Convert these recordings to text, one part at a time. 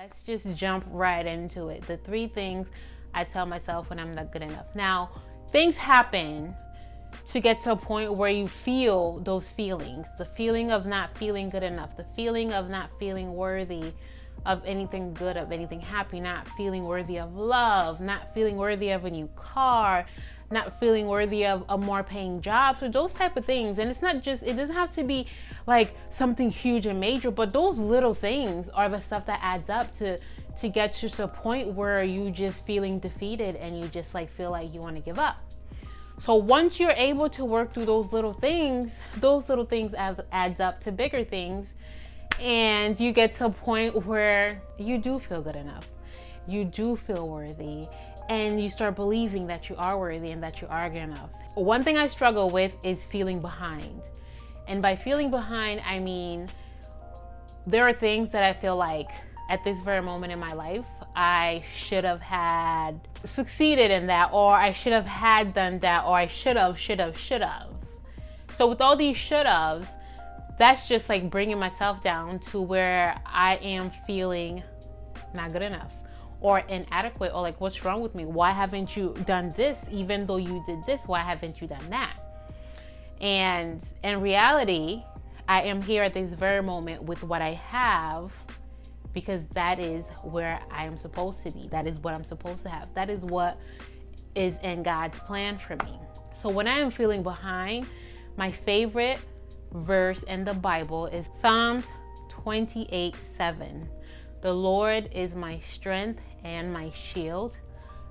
Let's just jump right into it. The 3 things I tell myself when I'm not good enough. Now, things happen to get to a point where you feel those feelings, the feeling of not feeling good enough, the feeling of not feeling worthy of anything good, of anything happy, not feeling worthy of love, not feeling worthy of a new car, not feeling worthy of a more paying job. So those type of things. And it's not just, it doesn't have to be like something huge and major, but those little things are the stuff that adds up to get you to a point where you just feeling defeated and you just like feel like you want to give up. So once you're able to work through those little things adds up to bigger things, and you get to a point where you do feel good enough, you do feel worthy, and you start believing that you are worthy and that you are good enough. One thing I struggle with is feeling behind. And by feeling behind, I mean, there are things that I feel like at this very moment in my life, I should have had succeeded in that, or I should have had done that, or I should have. So with all these should haves, that's just like bringing myself down to where I am feeling not good enough or inadequate, or like, what's wrong with me? Why haven't you done this? Even though you did this, why haven't you done that? And in reality, I am here at this very moment with what I have, because that is where I am supposed to be. That is what I'm supposed to have. That is what is in God's plan for me. So when I am feeling behind, my favorite verse in the Bible is Psalms 28:7. The Lord is my strength and my shield.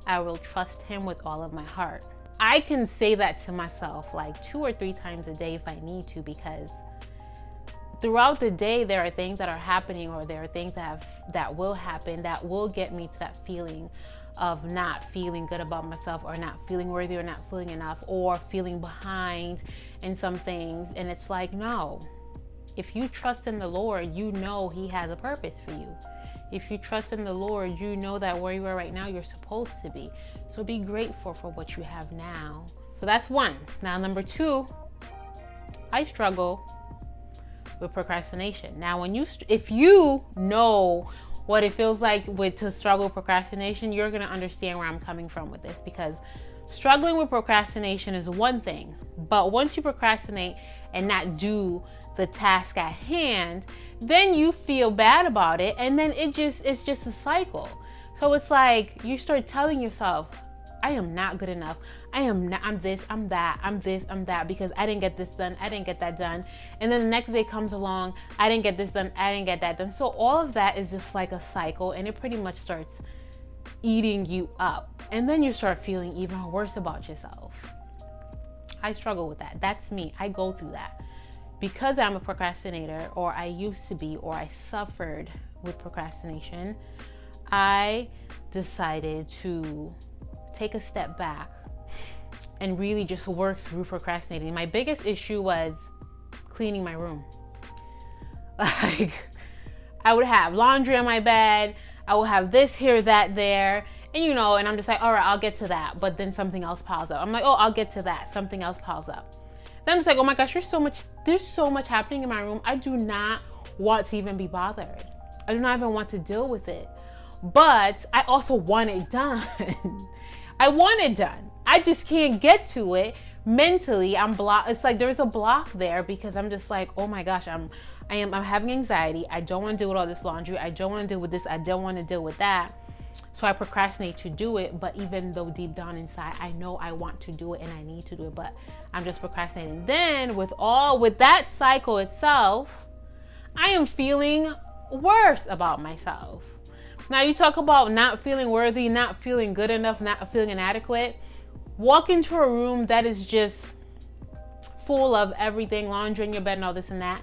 I will trust him with all of my heart. I can say that to myself like 2 or 3 times a day if I need to, because throughout the day, there are things that are happening, or there are things that will happen that will get me to that feeling of not feeling good about myself, or not feeling worthy, or not feeling enough, or feeling behind in some things. And it's like, no, if you trust in the Lord, you know he has a purpose for you. If you trust in the Lord, you know that where you are right now, you're supposed to be. So be grateful for what you have now. So that's 1. Now, number 2, I struggle with procrastination. Now, if you know what it feels like to struggle with procrastination, you're going to understand where I'm coming from with this, because struggling with procrastination is one thing, but once you procrastinate and not do the task at hand, then you feel bad about it, and then it's just a cycle. So it's like you start telling yourself, I am not good enough. I'm this, I'm that, I'm this, I'm that, because I didn't get this done, I didn't get that done. And then the next day comes along, I didn't get this done, I didn't get that done. So all of that is just like a cycle, and it pretty much starts eating you up. And then you start feeling even worse about yourself. I struggle with that. That's me. I go through that. Because I'm a procrastinator, or I used to be, or I suffered with procrastination, I decided to take a step back and really just work through procrastinating. My biggest issue was cleaning my room. Like, I would have laundry on my bed, I would have this here, that there, and and I'm just like, all right, I'll get to that. But then something else piles up. I'm like, oh, I'll get to that. Something else piles up. Then I'm just like, oh my gosh, there's so much happening in my room. I do not want to even be bothered. I do not even want to deal with it. But I also want it done. I want it done. I just can't get to it mentally. I'm blocked. It's like there's a block there, because I'm just like, oh my gosh, I'm having anxiety. I don't want to deal with all this laundry. I don't want to deal with this. I don't want to deal with that. So I procrastinate to do it. But even though deep down inside, I know I want to do it and I need to do it, but I'm just procrastinating. Then with that cycle itself, I am feeling worse about myself. Now, you talk about not feeling worthy, not feeling good enough, not feeling inadequate. Walk into a room that is just full of everything, laundry in your bed and all this and that.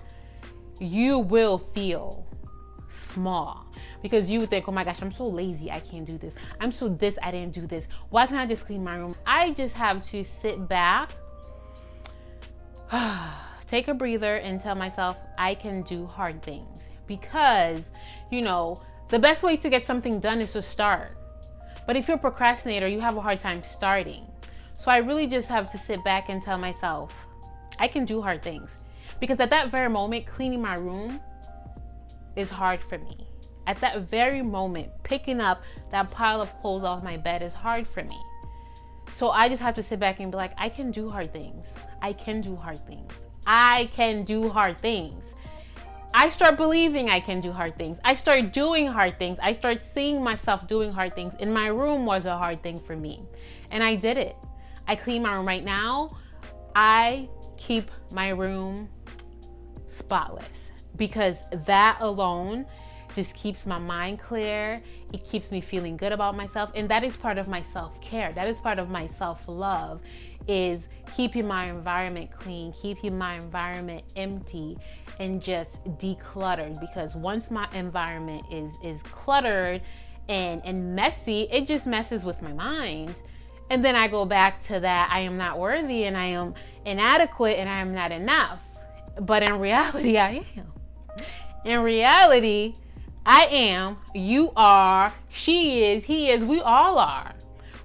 You will feel small, because you would think, oh my gosh, I'm so lazy, I can't do this. I'm so this, I didn't do this. Why can't I just clean my room? I just have to sit back, take a breather, and tell myself I can do hard things. Because, the best way to get something done is to start. But if you're a procrastinator, you have a hard time starting. So I really just have to sit back and tell myself, I can do hard things. Because at that very moment, cleaning my room is hard for me. At that very moment, picking up that pile of clothes off my bed is hard for me. So I just have to sit back and be like, I can do hard things. I can do hard things. I can do hard things. I start believing I can do hard things. I start doing hard things. I start seeing myself doing hard things. And my room was a hard thing for me. And I did it. I clean my room right now. I keep my room spotless because that alone just keeps my mind clear. It keeps me feeling good about myself. And that is part of my self-care. That is part of my self-love, is keeping my environment clean, keeping my environment empty, and just decluttered. Because once my environment is cluttered and messy, it just messes with my mind. And then I go back to that I am not worthy and I am inadequate and I am not enough. But in reality, I am. In reality, I am, you are, she is, he is, we all are.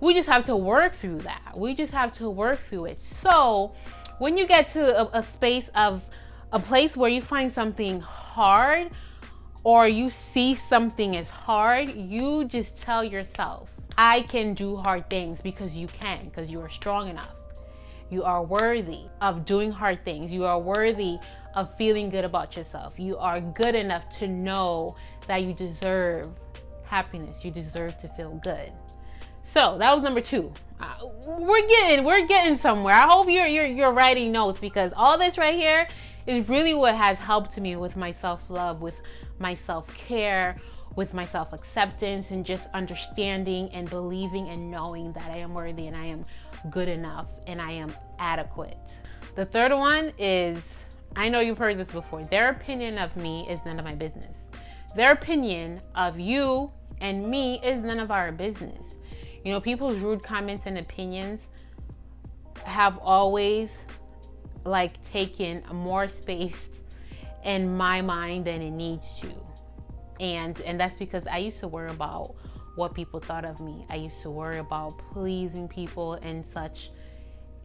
We just have to work through that. We just have to work through it. So when you get to a space of a place where you find something hard or you see something as hard, you just tell yourself, I can do hard things, because you can, because you are strong enough. You are worthy of doing hard things. You are worthy of feeling good about yourself. You are good enough to know that you deserve happiness. You deserve to feel good. So that was number 2. We're getting somewhere. I hope you're writing notes, because all this right here is really what has helped me with my self-love, with my self-care, with my self-acceptance, and just understanding and believing and knowing that I am worthy and I am good enough and I am adequate. The third one is, I know you've heard this before, their opinion of me is none of my business. Their opinion of you and me is none of our business. You know, people's rude comments and opinions have always taken more space in my mind than it needs to. And that's because I used to worry about what people thought of me. I used to worry about pleasing people and such.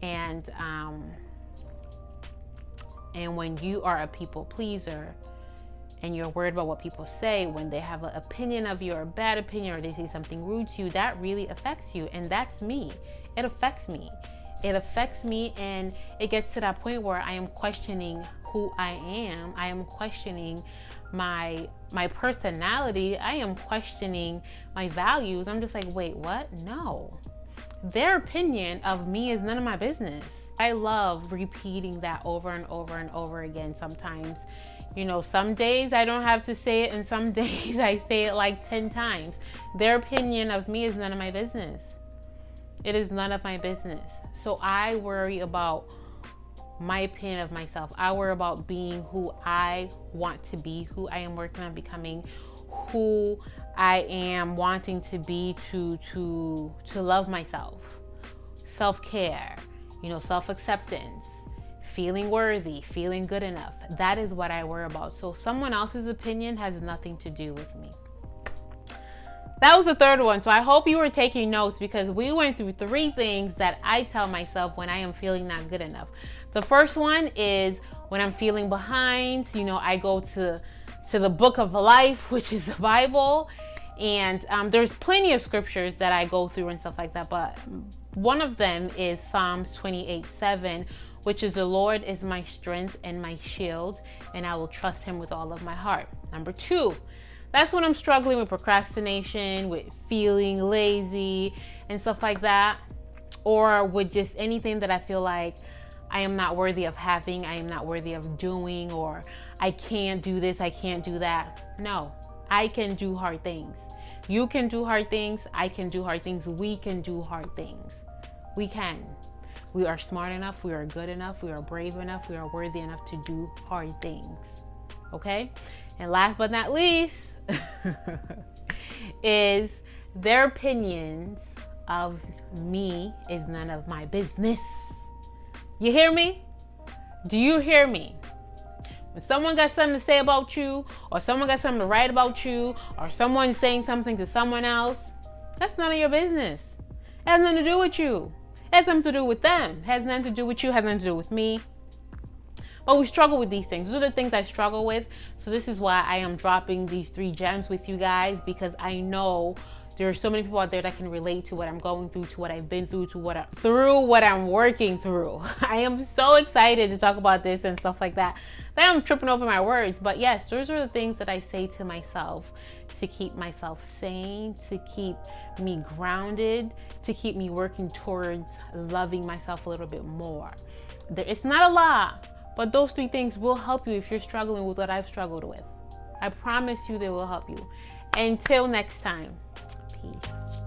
And when you are a people pleaser and you're worried about what people say, when they have an opinion of you or a bad opinion, or they say something rude to you, that really affects you. And that's me. It affects me. It affects me, and it gets to that point where I am questioning who I am. I am questioning my personality. I am questioning my values. I'm just like, wait, what? No. Their opinion of me is none of my business. I love repeating that over and over and over again. Sometimes, you know, some days I don't have to say it, and some days I say it like 10 times. Their opinion of me is none of my business. It is none of my business. So I worry about my opinion of myself. I worry about being who I want to be, who I am working on becoming, who I am wanting to be to love myself. Self-care, you know, self-acceptance, feeling worthy, feeling good enough. That is what I worry about. So someone else's opinion has nothing to do with me. That was the third one. So I hope you were taking notes, because we went through 3 things that I tell myself when I am feeling not good enough. The first one is when I'm feeling behind. You know, I go to the book of life, which is the Bible. And there's plenty of scriptures that I go through and stuff like that. But one of them is Psalms 28:7, which is, the Lord is my strength and my shield, and I will trust him with all of my heart. Number 2, that's when I'm struggling with procrastination, with feeling lazy and stuff like that. Or with just anything that I feel like I am not worthy of having, I am not worthy of doing, or I can't do this, I can't do that. No, I can do hard things. You can do hard things. I can do hard things. We can do hard things. We can. We are smart enough. We are good enough. We are brave enough. We are worthy enough to do hard things. Okay? And last but not least is their opinions of me is none of my business. You hear me? Do you hear me? When someone got something to say about you, or someone got something to write about you, or someone saying something to someone else, that's none of your business. It has nothing to do with you. It has something to do with them. It has nothing to do with you. It has nothing to do with me. But we struggle with these things. These are the things I struggle with. So this is why I am dropping these 3 gems with you guys, because I know there are so many people out there that can relate to what I'm going through, to what I've been through, to what I'm working through. I am so excited to talk about this and stuff like that. Then I'm tripping over my words. But yes, those are the things that I say to myself to keep myself sane, to keep me grounded, to keep me working towards loving myself a little bit more. It's not a lot, but those 3 things will help you if you're struggling with what I've struggled with. I promise you they will help you. Until next time, peace.